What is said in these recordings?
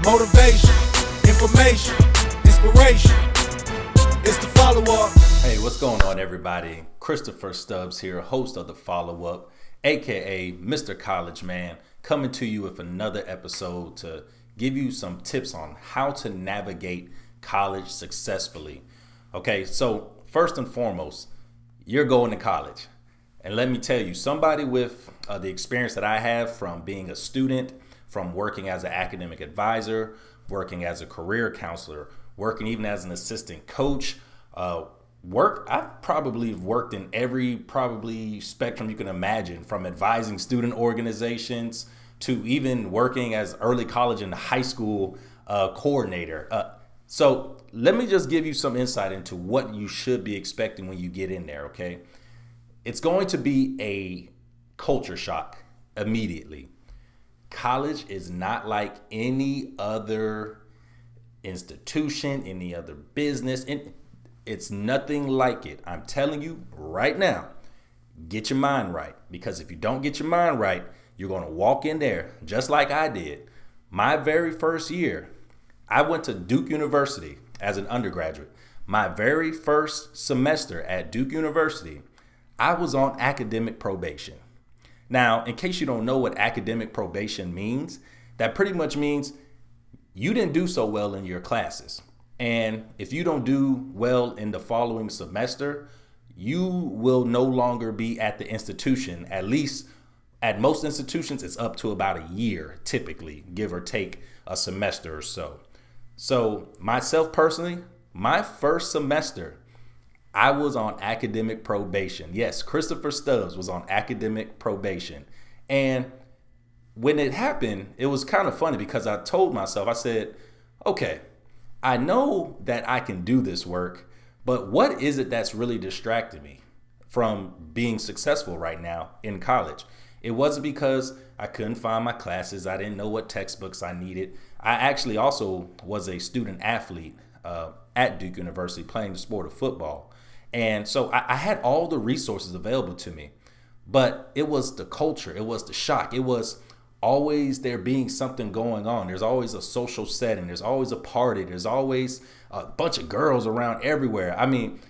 Motivation, information, inspiration. It's the follow-up. Hey, what's going on, everybody? Christopher Stubbs here, host of the follow-up, aka Mr. College Man, coming to you with another episode to give you some tips on how to navigate college successfully. Okay, so first and foremost, you're going to college. And let me tell you, somebody with the experience that I have from being a student, from working as an academic advisor, working as a career counselor, working even as an assistant coach, I've probably worked in every spectrum you can imagine, from advising student organizations to even working as early college and high school coordinator. So let me just give you some insight into what you should be expecting when you get in there, okay? It's going to be a culture shock immediately. College is not like any other institution, any other business. It's nothing like it. I'm telling you right now, get your mind right. Because if you don't get your mind right, you're going to walk in there just like I did. My very first year, I went to Duke University as an undergraduate. My very first semester at Duke University, I was on academic probation. Now, in case you don't know what academic probation means, that pretty much means you didn't do so well in your classes. And if you don't do well in the following semester, you will no longer be at the institution. At least at most institutions, it's up to about a year, typically, give or take a semester or so. So myself personally, my first semester, I was on academic probation. Yes, Christopher Stubbs was on academic probation. And when it happened, it was kind of funny because I told myself, I said, okay, I know that I can do this work, but what is it that's really distracting me from being successful right now in college? It wasn't because I couldn't find my classes. I didn't know what textbooks I needed. I actually also was a student athlete at Duke University playing the sport of football. And so I had all the resources available to me, but it was the culture. It was the shock. It was always there being something going on. There's always a social setting. There's always a party. There's always a bunch of girls around everywhere. I mean,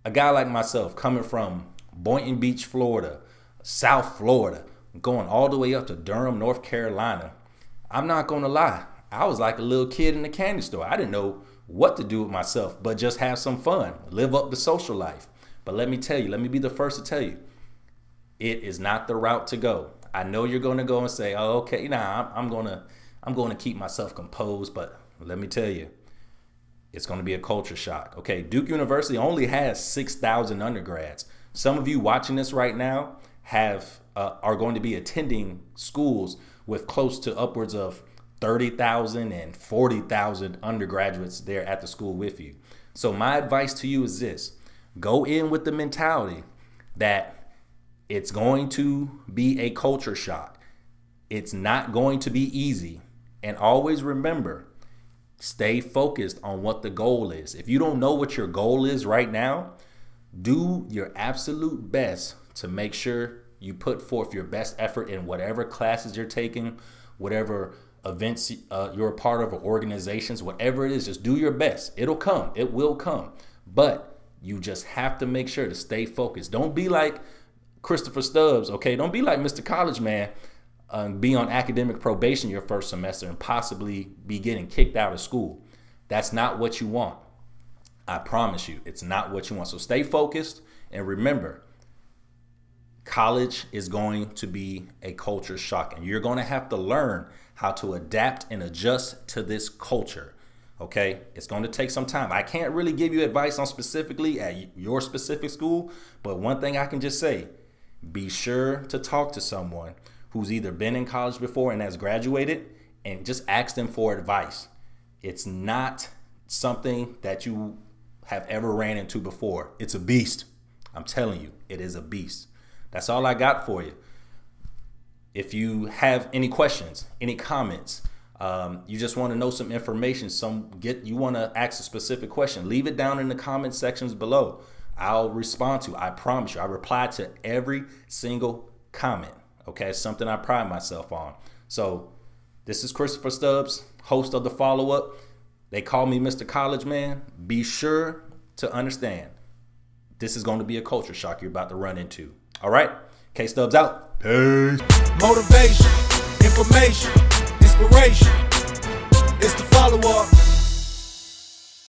a guy like myself coming from Boynton Beach, Florida, South Florida, going all the way up to Durham, North Carolina. I'm not going to lie. I was like a little kid in the candy store. I didn't know what to do with myself, but just have some fun, live up the social life. But let me tell you, let me be the first to tell you, it is not the route to go. I know you're going to go and say, oh, okay, nah, I'm going to keep myself composed, but let me tell you, it's going to be a culture shock. Okay, Duke University only has 6,000 undergrads. Some of you watching this right now are going to be attending schools with close to upwards of 30,000 and 40,000 undergraduates there at the school with you. So my advice to you is this: go in with the mentality that it's going to be a culture shock. It's not going to be easy. And always remember, stay focused on what the goal is. If you don't know what your goal is right now, do your absolute best to make sure you put forth your best effort in whatever classes you're taking, whatever events you're a part of, or organizations, whatever it is. Just do your best. It'll come. It will come. But you just have to make sure to stay focused. Don't be like Christopher Stubbs, okay? Don't be like Mr. College Man, be on academic probation your first semester and possibly be getting kicked out of school. That's not what you want. I promise you, it's not what you want. So stay focused and remember, college is going to be a culture shock, and you're going to have to learn how to adapt and adjust to this culture. Okay, it's going to take some time. I can't really give you advice on specifically at your specific school, but one thing I can just say, be sure to talk to someone who's either been in college before and has graduated, and just ask them for advice. It's not something that you have ever ran into before. It's a beast. I'm telling you, it is a beast. That's all I got for you. If you have any questions, any comments, you just want to know some information, you want to ask a specific question, leave it down in the comment sections below. I'll respond to. I promise you, I reply to every single comment. Okay, it's something I pride myself on. So this is Christopher Stubbs. host of the follow-up. They call me Mr. College Man. Be sure to understand, this is going to be a culture shock you're about to run into. All right? K-Stubbs out. Peace. Motivation, information, inspiration. It's the follow-up.